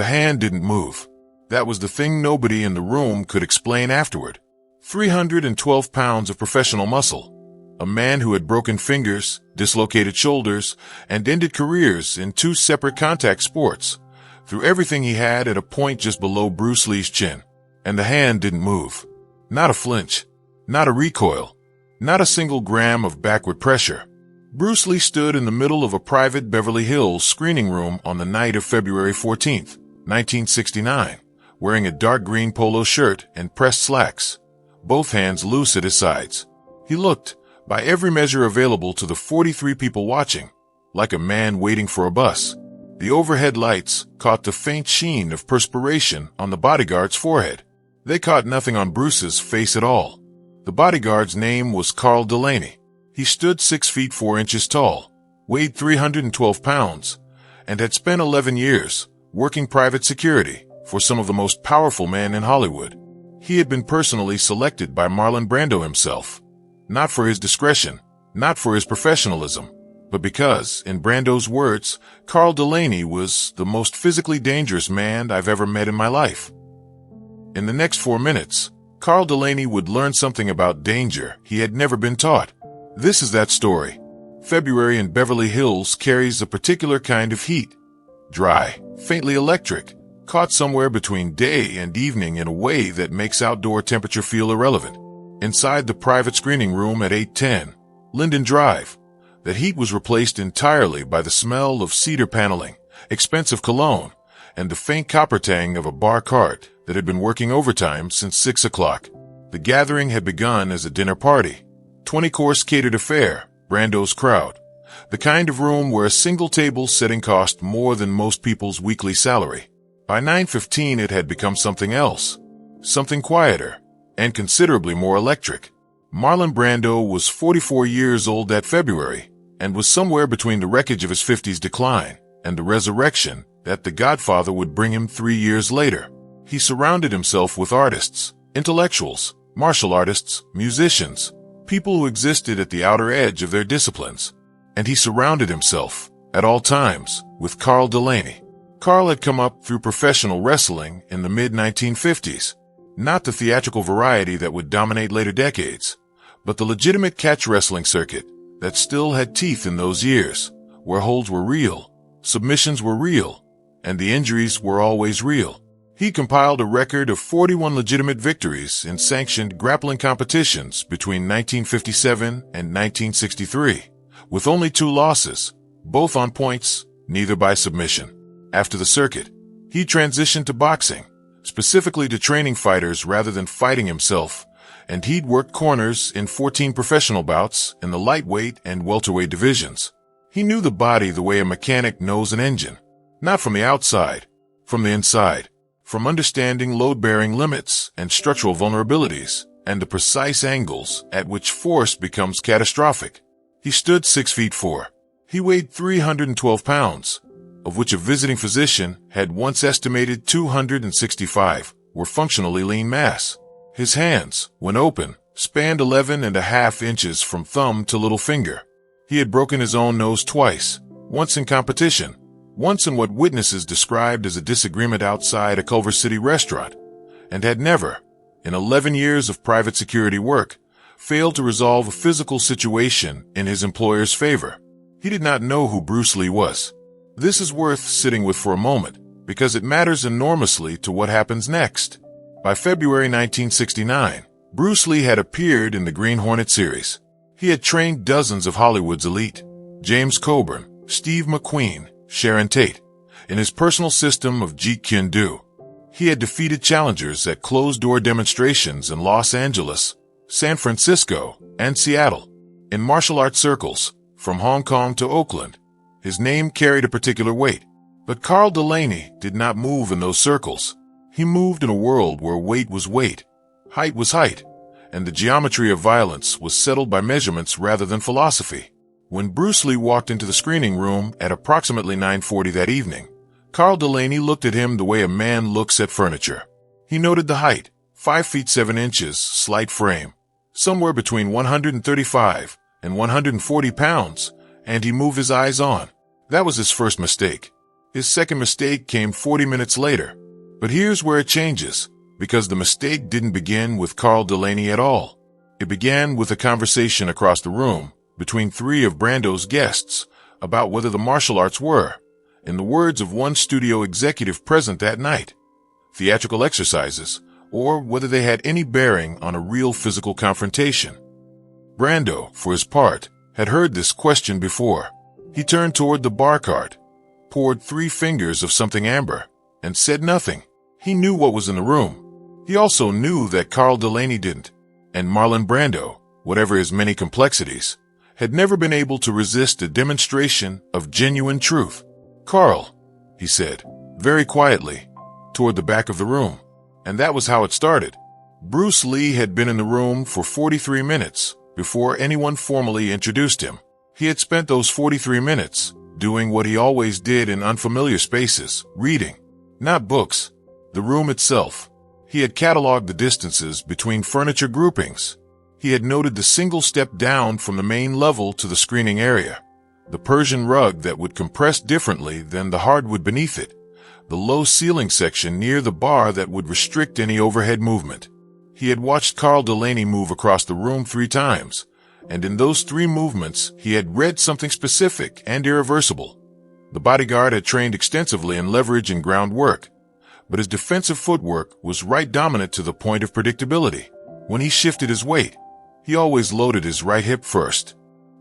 The hand didn't move. That was the thing nobody in the room could explain afterward. 312 pounds of professional muscle. A man who had broken fingers, dislocated shoulders, and ended careers in 2 separate contact sports, threw everything he had at a point just below Bruce Lee's chin. And the hand didn't move. Not a flinch. Not a recoil. Not a single gram of backward pressure. Bruce Lee stood in the middle of a private Beverly Hills screening room on the night of February 14th, 1969, wearing a dark green polo shirt and pressed slacks, both hands loose at his sides. He looked, by every measure available to the 43 people watching, like a man waiting for a bus. The overhead lights caught the faint sheen of perspiration on the bodyguard's forehead. They caught nothing on Bruce's face at all. The bodyguard's name was Carl Delaney. He stood 6 feet 4 inches tall, weighed 312 pounds, and had spent 11 years working private security for some of the most powerful men in Hollywood. He had been personally selected by Marlon Brando himself, not for his discretion, not for his professionalism, but because, in Brando's words, Carl Delaney was the most physically dangerous man I've ever met in my life. In the next 4 minutes, Carl Delaney would learn something about danger he had never been taught. This is that story. February in Beverly Hills carries a particular kind of heat. Dry, faintly electric, caught somewhere between day and evening in a way that makes outdoor temperature feel irrelevant. Inside the private screening room at 810 Linden Drive, that heat was replaced entirely by the smell of cedar paneling, expensive cologne, and the faint copper tang of a bar cart that had been working overtime since 6 o'clock. The gathering had begun as a dinner party, 20-course catered affair, Brando's crowd, the kind of room where a single table setting cost more than most people's weekly salary. By 9:15 it had become something else, something quieter, and considerably more electric. Marlon Brando was 44 years old that February, and was somewhere between the wreckage of his 50s decline and the resurrection that The Godfather would bring him 3 years later. He surrounded himself with artists, intellectuals, martial artists, musicians, people who existed at the outer edge of their disciplines. And he surrounded himself, at all times, with Carl Delaney. Carl had come up through professional wrestling in the mid-1950s. Not the theatrical variety that would dominate later decades, but the legitimate catch wrestling circuit that still had teeth in those years, where holds were real, submissions were real, and the injuries were always real. He compiled a record of 41 legitimate victories in sanctioned grappling competitions between 1957 and 1963, with only 2 losses, both on points, neither by submission. After the circuit, he transitioned to boxing, specifically to training fighters rather than fighting himself, and he'd worked corners in 14 professional bouts in the lightweight and welterweight divisions. He knew the body the way a mechanic knows an engine, not from the outside, from the inside, from understanding load-bearing limits and structural vulnerabilities, and the precise angles at which force becomes catastrophic. He stood 6 feet 4. He weighed 312 pounds, of which a visiting physician had once estimated 265 were functionally lean mass. His hands, when open, spanned 11.5 inches from thumb to little finger. He had broken his own nose twice, once in competition, once in what witnesses described as a disagreement outside a Culver City restaurant, and had never, in 11 years of private security work, failed to resolve a physical situation in his employer's favor. He did not know who Bruce Lee was. This is worth sitting with for a moment, because it matters enormously to what happens next. By February 1969, Bruce Lee had appeared in the Green Hornet series. He had trained dozens of Hollywood's elite, James Coburn, Steve McQueen, Sharon Tate, in his personal system of Jeet Kune Do. He had defeated challengers at closed-door demonstrations in Los Angeles, San Francisco, and Seattle. In martial arts circles, from Hong Kong to Oakland, his name carried a particular weight. But Carl Delaney did not move in those circles. He moved in a world where weight was weight, height was height, and the geometry of violence was settled by measurements rather than philosophy. When Bruce Lee walked into the screening room at approximately 9:40 that evening, Carl Delaney looked at him the way a man looks at furniture. He noted the height, 5 feet 7 inches, slight frame, somewhere between 135 and 140 pounds, and he moved his eyes on. That was his first mistake. His second mistake came 40 minutes later. But here's where it changes, because the mistake didn't begin with Carl Delaney at all. It began with a conversation across the room between three of Brando's guests about whether the martial arts were, in the words of one studio executive present that night, theatrical exercises, or whether they had any bearing on a real physical confrontation. Brando, for his part, had heard this question before. He turned toward the bar cart, poured 3 fingers of something amber, and said nothing. He knew what was in the room. He also knew that Carl Delaney didn't, and Marlon Brando, whatever his many complexities, had never been able to resist a demonstration of genuine truth. "Carl," he said, very quietly, toward the back of the room. And that was how it started. Bruce Lee had been in the room for 43 minutes before anyone formally introduced him. He had spent those 43 minutes doing what he always did in unfamiliar spaces, reading, not books, the room itself. He had cataloged the distances between furniture groupings. He had noted the single step down from the main level to the screening area, the Persian rug that would compress differently than the hardwood beneath it, the low ceiling section near the bar that would restrict any overhead movement. He had watched Carl Delaney move across the room 3 times, and in those 3 movements he had read something specific and irreversible. The bodyguard had trained extensively in leverage and groundwork, but his defensive footwork was right dominant to the point of predictability. When he shifted his weight, he always loaded his right hip first.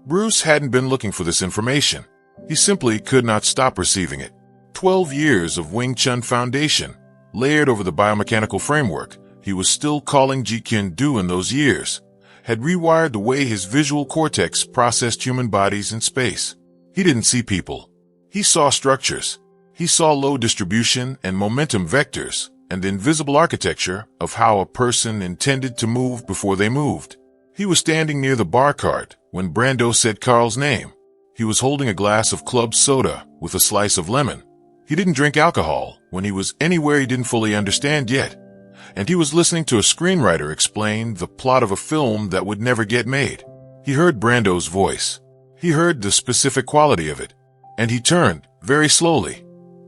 Bruce hadn't been looking for this information. He simply could not stop receiving it. 12 years of Wing Chun foundation, layered over the biomechanical framework he was still calling Jeet Kune Do in those years, had rewired the way his visual cortex processed human bodies in space. He didn't see people. He saw structures. He saw load distribution and momentum vectors and the invisible architecture of how a person intended to move before they moved. He was standing near the bar cart when Brando said Carl's name. He was holding a glass of club soda with a slice of lemon. He didn't drink alcohol when he was anywhere he didn't fully understand yet, and he was listening to a screenwriter explain the plot of a film that would never get made. He heard Brando's voice. He heard the specific quality of it, and he turned very slowly,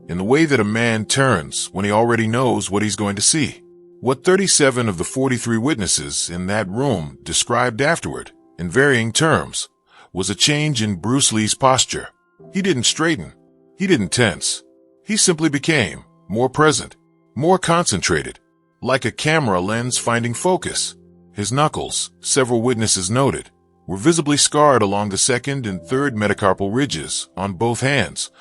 in the way that a man turns when he already knows what he's going to see. What 37 of the 43 witnesses in that room described afterward, in varying terms, was a change in Bruce Lee's posture. He didn't straighten. He didn't tense. He simply became more present, more concentrated, like a camera lens finding focus. His knuckles, several witnesses noted, were visibly scarred along the 2nd and 3rd metacarpal ridges on both hands,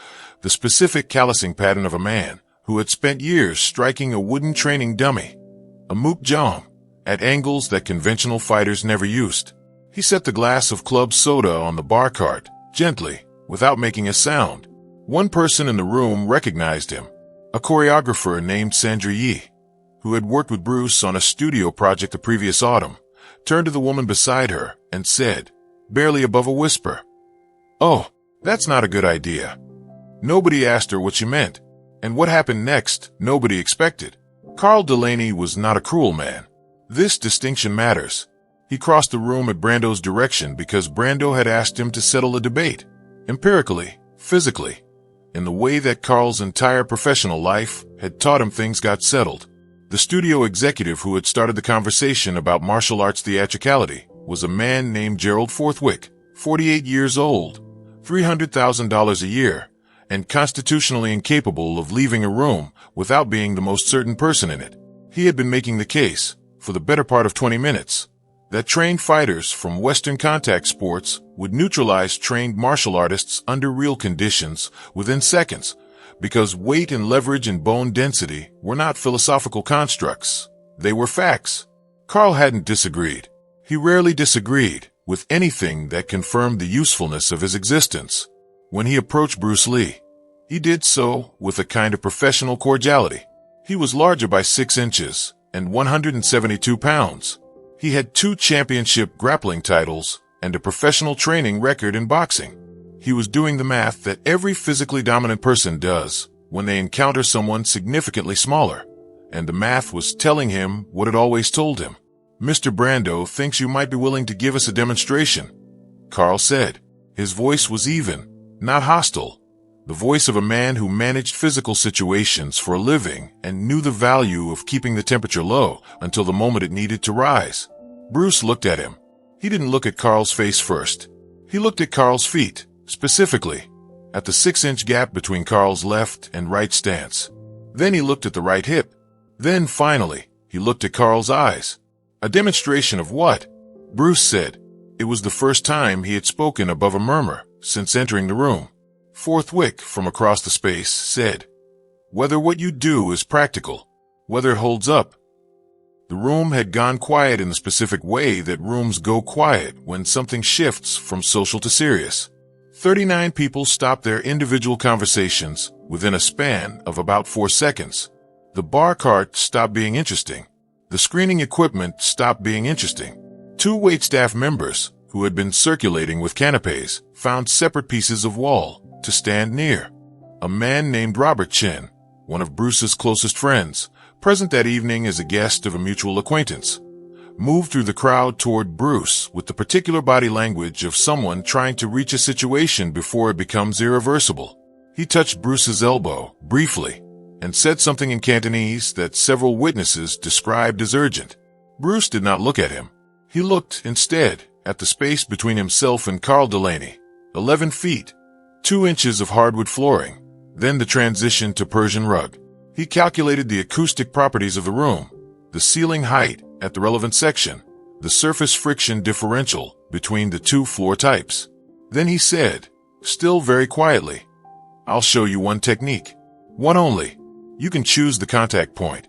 the specific callousing pattern of a man who had spent years striking a wooden training dummy, a mook jam, at angles that conventional fighters never used. He set the glass of club soda on the bar cart, gently, without making a sound. One person in the room recognized him, a choreographer named Sandra Yee, who had worked with Bruce on a studio project the previous autumn, turned to the woman beside her and said, barely above a whisper, "Oh, that's not a good idea." Nobody asked her what she meant, and what happened next nobody expected. Carl Delaney was not a cruel man. This distinction matters. He crossed the room at Brando's direction because Brando had asked him to settle a debate, empirically, physically, in the way that Carl's entire professional life had taught him things got settled. The studio executive who had started the conversation about martial arts theatricality was a man named Gerald Forthwick, 48 years old, $300,000 a year, and constitutionally incapable of leaving a room without being the most certain person in it. He had been making the case, for the better part of 20 minutes, that trained fighters from Western contact sports would neutralize trained martial artists under real conditions within seconds, because weight and leverage and bone density were not philosophical constructs. They were facts. Carl hadn't disagreed. He rarely disagreed with anything that confirmed the usefulness of his existence. When he approached Bruce Lee, he did so with a kind of professional cordiality. He was larger by 6 inches and 172 pounds. He had 2 championship grappling titles and a professional training record in boxing. He was doing the math that every physically dominant person does when they encounter someone significantly smaller, and the math was telling him what it always told him. "Mr. Brando thinks you might be willing to give us a demonstration," Carl said. His voice was even, not hostile, the voice of a man who managed physical situations for a living and knew the value of keeping the temperature low until the moment it needed to rise. Bruce looked at him. He didn't look at Carl's face first. He looked at Carl's feet, specifically, at the 6-inch gap between Carl's left and right stance. Then he looked at the right hip. Then, finally, he looked at Carl's eyes. A demonstration of what? Bruce said. It was the first time he had spoken above a murmur since entering the room. Forthwith, from across the space, said, "Whether what you do is practical, whether it holds up." The room had gone quiet in the specific way that rooms go quiet when something shifts from social to serious. 39 people stopped their individual conversations within a span of about 4 seconds. The bar cart stopped being interesting. The screening equipment stopped being interesting. 2 waitstaff members, who had been circulating with canapes, found separate pieces of wall to stand near. A man named Robert Chin, one of Bruce's closest friends, present that evening as a guest of a mutual acquaintance, moved through the crowd toward Bruce with the particular body language of someone trying to reach a situation before it becomes irreversible. He touched Bruce's elbow, briefly, and said something in Cantonese that several witnesses described as urgent. Bruce did not look at him. He looked, instead, at the space between himself and Carl Delaney, 11 feet, 2 inches of hardwood flooring, then the transition to Persian rug. He calculated the acoustic properties of the room, the ceiling height at the relevant section, the surface friction differential between the 2 floor types. Then he said, still very quietly, "I'll show you one technique. One only. You can choose the contact point."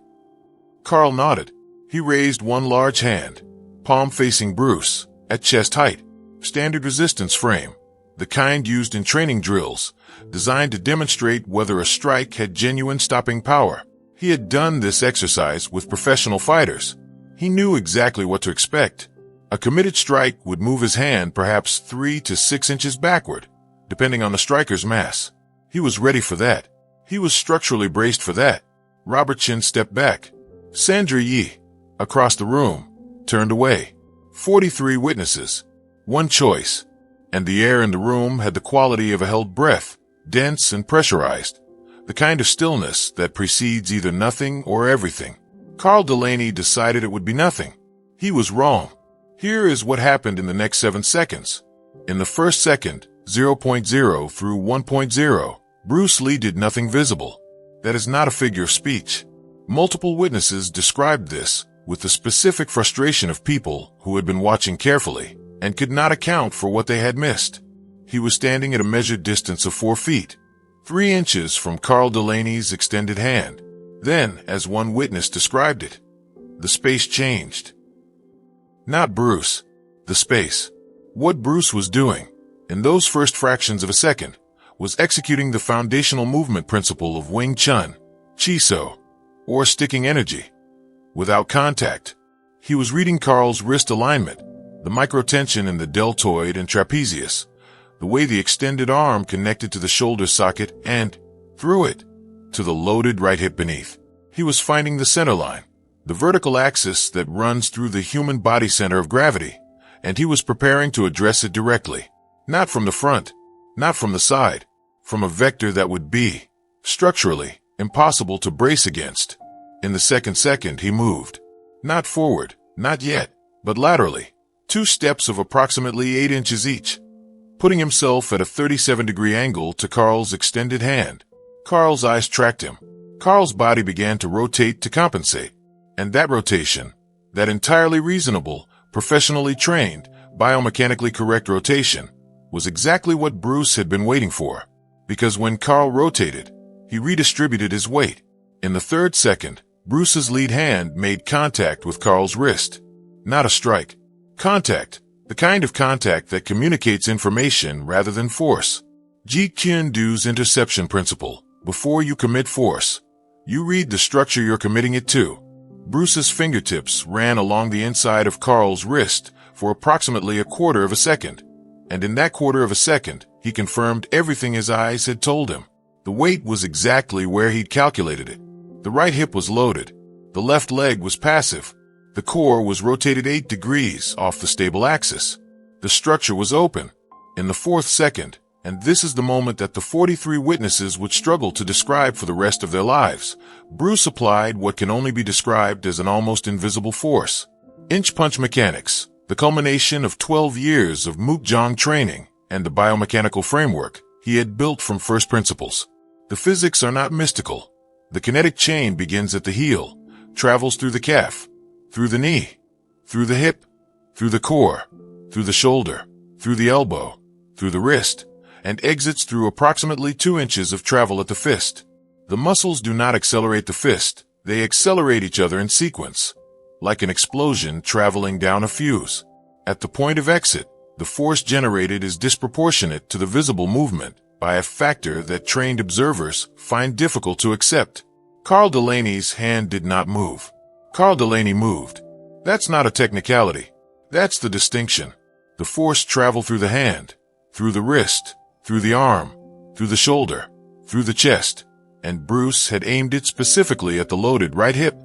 Carl nodded. He raised one large hand, palm facing Bruce, at chest height. Standard resistance frame, the kind used in training drills, designed to demonstrate whether a strike had genuine stopping power. He had done this exercise with professional fighters. He knew exactly what to expect. A committed strike would move his hand perhaps 3 to 6 inches backward, depending on the striker's mass. He was ready for that. He was structurally braced for that. Robert Chin stepped back. Sandra Yi, across the room, turned away. 43 witnesses. One choice. And the air in the room had the quality of a held breath, dense and pressurized. The kind of stillness that precedes either nothing or everything. Carl Delaney decided it would be nothing. He was wrong. Here is what happened in the next 7 seconds. In the first second, 0.0 through 1.0, Bruce Lee did nothing visible. That is not a figure of speech. Multiple witnesses described this with the specific frustration of people who had been watching carefully and could not account for what they had missed. He was standing at a measured distance of 4 feet, 3 inches from Carl Delaney's extended hand. Then, as one witness described it, the space changed. Not Bruce, the space. What Bruce was doing, in those first fractions of a second, was executing the foundational movement principle of Wing Chun, Chi-So, or sticking energy. Without contact, he was reading Carl's wrist alignment, the microtension in the deltoid and trapezius, the way the extended arm connected to the shoulder socket and, through it, to the loaded right hip beneath. He was finding the center line, the vertical axis that runs through the human body center of gravity, and he was preparing to address it directly. Not from the front, not from the side, from a vector that would be, structurally, impossible to brace against. In the second he moved. Not forward, not yet, but laterally, 2 steps of approximately 8 inches each, putting himself at a 37-degree angle to Carl's extended hand. Carl's eyes tracked him. Carl's body began to rotate to compensate. And that rotation, that entirely reasonable, professionally trained, biomechanically correct rotation, was exactly what Bruce had been waiting for. Because when Carl rotated, he redistributed his weight. In the 3rd second, Bruce's lead hand made contact with Carl's wrist. Not a strike. Contact, the kind of contact that communicates information rather than force. Jeet Kune Do's interception principle. Before you commit force, you read the structure you're committing it to. Bruce's fingertips ran along the inside of Carl's wrist for approximately a quarter of a second. And in that quarter of a second, he confirmed everything his eyes had told him. The weight was exactly where he'd calculated it. The right hip was loaded. The left leg was passive. The core was rotated 8 degrees off the stable axis. The structure was open. In the 4th second, And this is the moment that the 43 witnesses would struggle to describe for the rest of their lives. Bruce applied what can only be described as an almost invisible force. Inch-punch mechanics, the culmination of 12 years of Mukjong training and the biomechanical framework he had built from first principles. The physics are not mystical. The kinetic chain begins at the heel, travels through the calf, through the knee, through the hip, through the core, through the shoulder, through the elbow, through the wrist, and exits through approximately 2 inches of travel at the fist. The muscles do not accelerate the fist, they accelerate each other in sequence, like an explosion traveling down a fuse. At the point of exit, the force generated is disproportionate to the visible movement by a factor that trained observers find difficult to accept. Carl Delaney's hand did not move. Carl Delaney moved. That's not a technicality. That's the distinction. The force traveled through the hand, through the wrist, through the arm, through the shoulder, through the chest, and Bruce had aimed it specifically at the loaded right hip,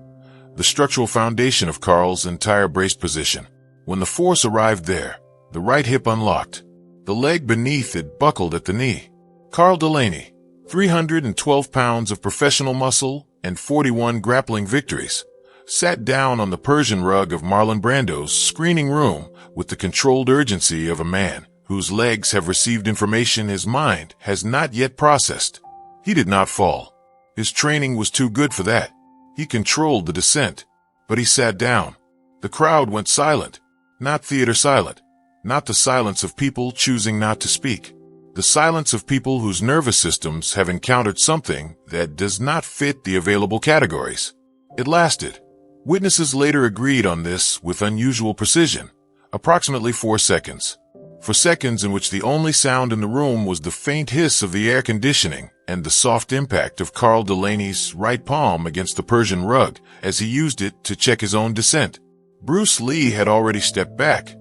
the structural foundation of Carl's entire braced position. When the force arrived there, the right hip unlocked. The leg beneath it buckled at the knee. Carl Delaney, 312 pounds of professional muscle and 41 grappling victories, sat down on the Persian rug of Marlon Brando's screening room with the controlled urgency of a man whose legs have received information his mind has not yet processed. He did not fall. His training was too good for that. He controlled the descent, but he sat down. The crowd went silent, not theater silent, not the silence of people choosing not to speak. The silence of people whose nervous systems have encountered something that does not fit the available categories. It lasted. Witnesses later agreed on this with unusual precision, approximately 4 seconds. For seconds in which the only sound in the room was the faint hiss of the air conditioning and the soft impact of Carl Delaney's right palm against the Persian rug as he used it to check his own descent. Bruce Lee had already stepped back.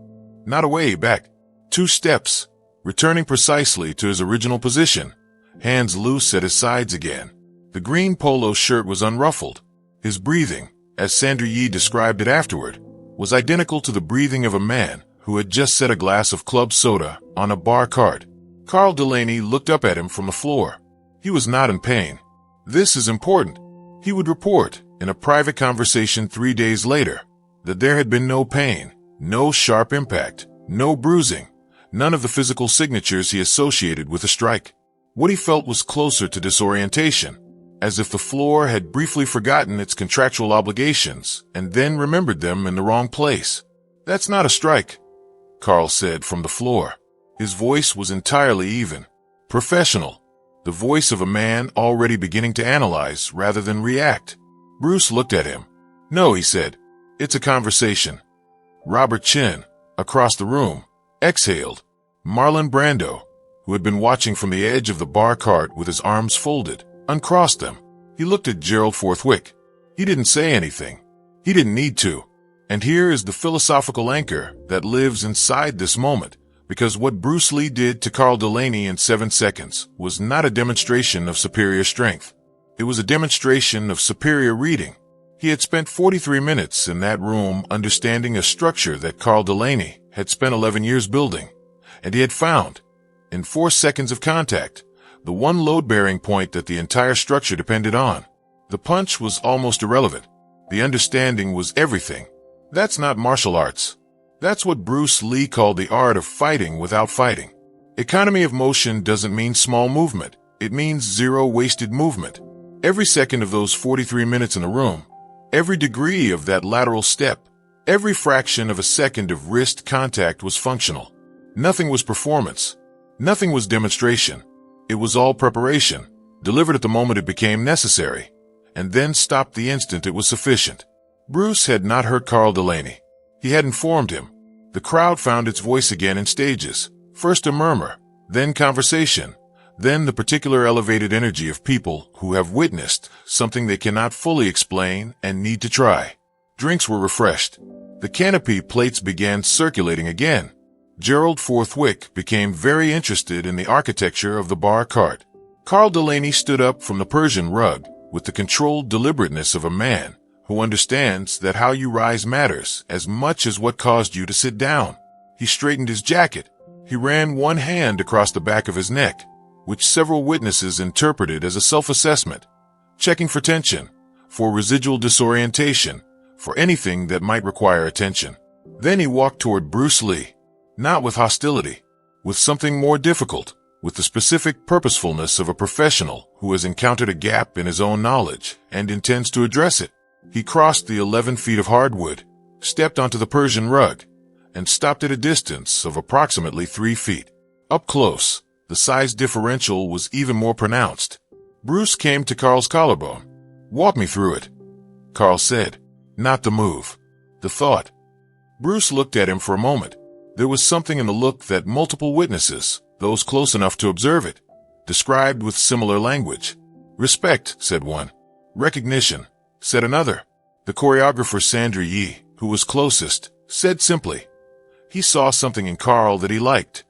Not away back. 2 steps. Returning precisely to his original position, hands loose at his sides again. The green polo shirt was unruffled. His breathing, as Sandra Yee described it afterward, was identical to the breathing of a man who had just set a glass of club soda on a bar cart. Carl Delaney looked up at him from the floor. He was not in pain. This is important. He would report, in a private conversation 3 days later, that there had been no pain, no sharp impact, no bruising, none of the physical signatures he associated with a strike. What he felt was closer to disorientation, as if the floor had briefly forgotten its contractual obligations and then remembered them in the wrong place. "That's not a strike," Carl said from the floor. His voice was entirely even, professional, the voice of a man already beginning to analyze rather than react. Bruce looked at him. "No," he said. "It's a conversation." Robert Chin, across the room, exhaled. Marlon Brando, who had been watching from the edge of the bar cart with his arms folded, uncrossed them. He looked at Gerald Forthwick. He didn't say anything. He didn't need to. And here is the philosophical anchor that lives inside this moment, because what Bruce Lee did to Carl Delaney in 7 seconds was not a demonstration of superior strength. It was a demonstration of superior reading. He had spent 43 minutes in that room understanding a structure that Carl Delaney had spent 11 years building, and he had found, in 4 seconds of contact, the one load-bearing point that the entire structure depended on. The punch was almost irrelevant. The understanding was everything. That's not martial arts. That's what Bruce Lee called the art of fighting without fighting. Economy of motion doesn't mean small movement. It means zero wasted movement. Every second of those 43 minutes in the room, every degree of that lateral step, every fraction of a second of wrist contact was functional. Nothing was performance. Nothing was demonstration. It was all preparation, delivered at the moment it became necessary, and then stopped the instant it was sufficient. Bruce had not hurt Carl Delaney. He had informed him. The crowd found its voice again in stages. First a murmur, then conversation, then the particular elevated energy of people who have witnessed something they cannot fully explain and need to try. Drinks were refreshed. The canopy plates began circulating again. Gerald Forthwick became very interested in the architecture of the bar cart. Carl Delaney stood up from the Persian rug with the controlled deliberateness of a man who understands that how you rise matters as much as what caused you to sit down. He straightened his jacket. He ran one hand across the back of his neck, which several witnesses interpreted as a self-assessment, checking for tension, for residual disorientation, for anything that might require attention. Then he walked toward Bruce Lee, not with hostility, with something more difficult, with the specific purposefulness of a professional who has encountered a gap in his own knowledge and intends to address it. He crossed the 11 feet of hardwood, stepped onto the Persian rug, and stopped at a distance of approximately 3 feet. Up close, the size differential was even more pronounced. Bruce came to Carl's collarbone. "Walk me through it," Carl said. "Not the move. The thought." Bruce looked at him for a moment. There was something in the look that multiple witnesses, those close enough to observe it, described with similar language. "Respect," said one. "Recognition," said another. The choreographer Sandra Yee, who was closest, said simply, "He saw something in Carl that he liked."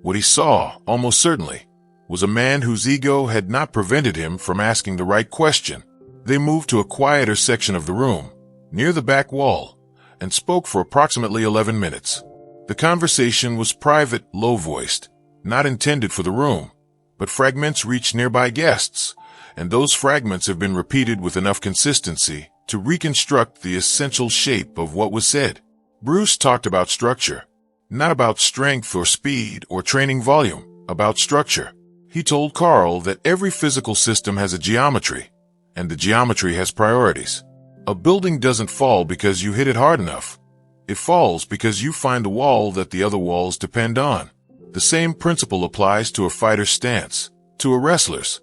What he saw, almost certainly, was a man whose ego had not prevented him from asking the right question. They moved to a quieter section of the room, near the back wall, and spoke for approximately 11 minutes. The conversation was private, low-voiced, not intended for the room, but fragments reached nearby guests, and those fragments have been repeated with enough consistency to reconstruct the essential shape of what was said. Bruce talked about structure, not about strength or speed or training volume, about structure. He told Carl that every physical system has a geometry, and the geometry has priorities. A building doesn't fall because you hit it hard enough. It falls because you find a wall that the other walls depend on. The same principle applies to a fighter's stance, to a wrestler's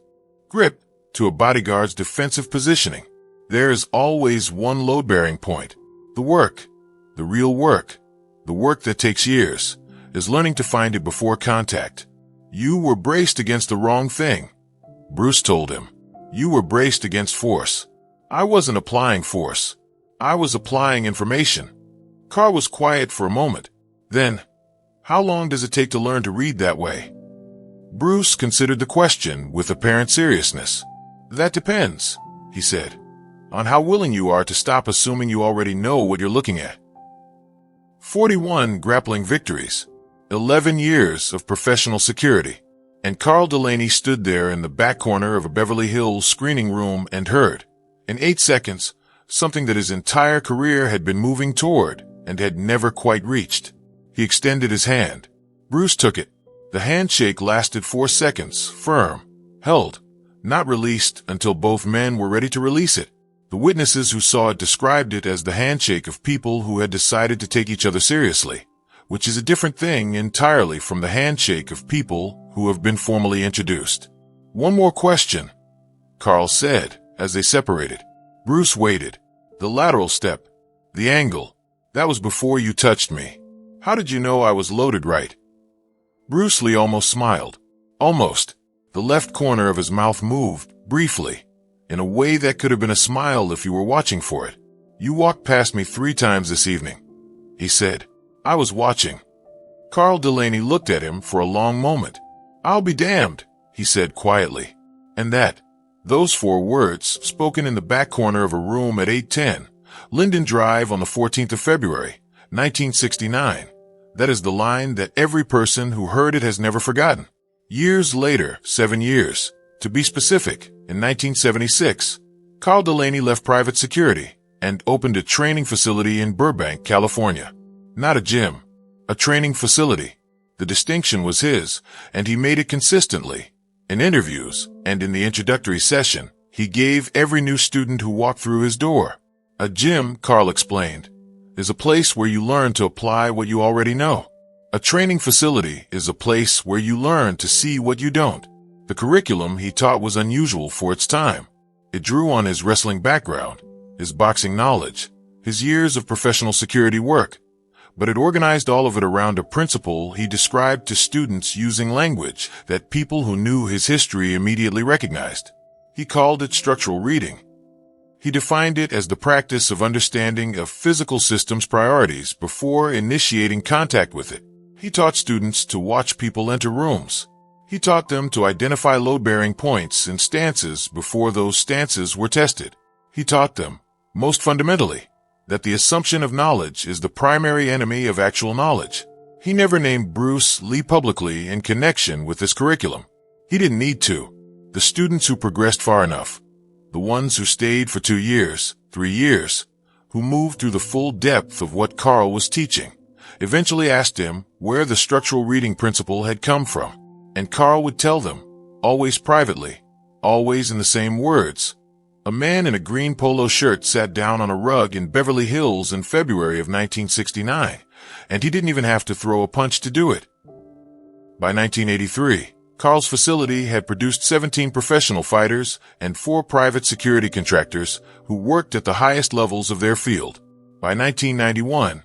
grip, to a bodyguard's defensive positioning. There is always one load-bearing point. The work, the real work, the work that takes years, is learning to find it before contact. "You were braced against the wrong thing," Bruce told him. "You were braced against force." "I wasn't applying force. I was applying information." Carl was quiet for a moment. Then, "How long does it take to learn to read that way?" Bruce considered the question with apparent seriousness. "That depends," he said, "on how willing you are to stop assuming you already know what you're looking at." 41 grappling victories, 11 years of professional security, and Carl Delaney stood there in the back corner of a Beverly Hills screening room and heard, in 8 seconds, something that his entire career had been moving toward and had never quite reached. He extended his hand. Bruce took it. The handshake lasted 4 seconds, firm, held, not released until both men were ready to release it. The witnesses who saw it described it as the handshake of people who had decided to take each other seriously, which is a different thing entirely from the handshake of people who have been formally introduced. "One more question," Carl said as they separated. Bruce waited. "The lateral step, the angle, that was before you touched me. How did you know I was loaded right?" Bruce Lee almost smiled. Almost. The left corner of his mouth moved, briefly, in a way that could have been a smile if you were watching for it. "You walked past me 3 times this evening," he said. "I was watching." Carl Delaney looked at him for a long moment. "I'll be damned," he said quietly. And that, those 4 words, spoken in the back corner of a room at 810, Linden Drive on the 14th of February, 1969, that is the line that every person who heard it has never forgotten. Years later, 7 years, to be specific, in 1976, Carl Delaney left private security and opened a training facility in Burbank, California. Not a gym, a training facility. The distinction was his, and he made it consistently. In interviews and in the introductory session, he gave every new student who walked through his door. A gym, Carl explained, is a place where you learn to apply what you already know. A training facility is a place where you learn to see what you don't. The curriculum he taught was unusual for its time. It drew on his wrestling background, his boxing knowledge, his years of professional security work, but it organized all of it around a principle he described to students using language that people who knew his history immediately recognized. He called it structural reading. He defined it as the practice of understanding a physical system's priorities before initiating contact with it. He taught students to watch people enter rooms. He taught them to identify load-bearing points and stances before those stances were tested. He taught them, most fundamentally, that the assumption of knowledge is the primary enemy of actual knowledge. He never named Bruce Lee publicly in connection with this curriculum. He didn't need to. The students who progressed far enough, the ones who stayed for 2 years, 3 years, who moved through the full depth of what Carl was teaching, eventually asked him where the structural reading principle had come from. And Carl would tell them, always privately, always in the same words. A man in a green polo shirt sat down on a rug in Beverly Hills in February of 1969, and he didn't even have to throw a punch to do it. By 1983, Carl's facility had produced 17 professional fighters and 4 private security contractors who worked at the highest levels of their field. By 1991,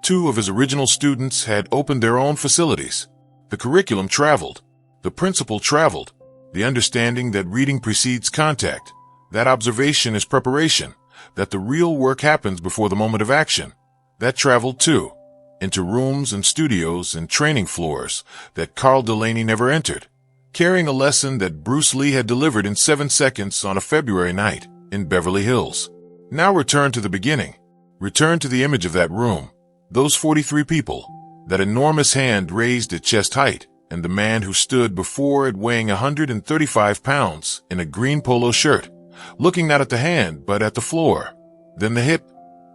2 of his original students had opened their own facilities. The curriculum traveled. The principle traveled. The understanding that reading precedes contact, that observation is preparation, that the real work happens before the moment of action, that traveled too, into rooms and studios and training floors that Carl Delaney never entered, carrying a lesson that Bruce Lee had delivered in 7 seconds on a February night in Beverly Hills. Now return to the beginning. Return to the image of that room, those 43 people, that enormous hand raised at chest height, and the man who stood before it weighing 135 pounds in a green polo shirt, looking not at the hand but at the floor, then the hip,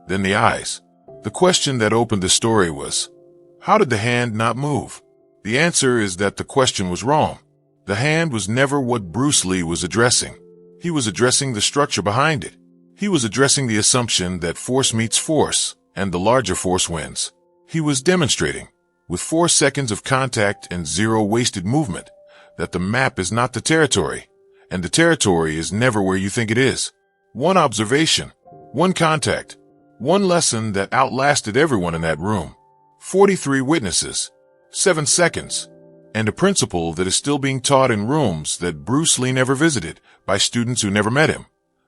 then the eyes. The question that opened the story was, how did the hand not move? The answer is that the question was wrong. The hand was never what Bruce Lee was addressing. He was addressing the structure behind it. He was addressing the assumption that force meets force, and the larger force wins. He was demonstrating, with 4 seconds of contact and 0 wasted movement, that the map is not the territory, and the territory is never where you think it is. One observation, one contact, one lesson that outlasted everyone in that room. 43 witnesses, 7 seconds, and a principle that is still being taught in rooms that Bruce Lee never visited by students who never met him,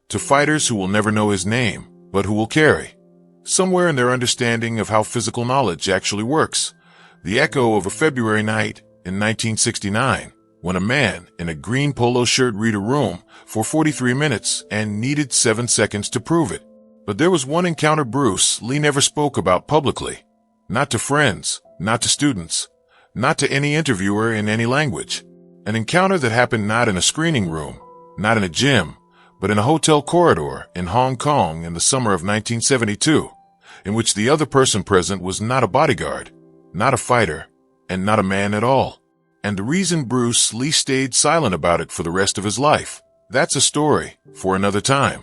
to fighters who will never know his name, but who will carry, somewhere in their understanding of how physical knowledge actually works, the echo of a February night in 1969, when a man in a green polo shirt read a room for 43 minutes and needed 7 seconds to prove it. But there was one encounter Bruce Lee never spoke about publicly. Not to friends, not to students, not to any interviewer in any language. An encounter that happened not in a screening room, not in a gym, but in a hotel corridor in Hong Kong in the summer of 1972, in which the other person present was not a bodyguard, not a fighter, and not a man at all. And the reason Bruce Lee stayed silent about it for the rest of his life, that's a story for another time.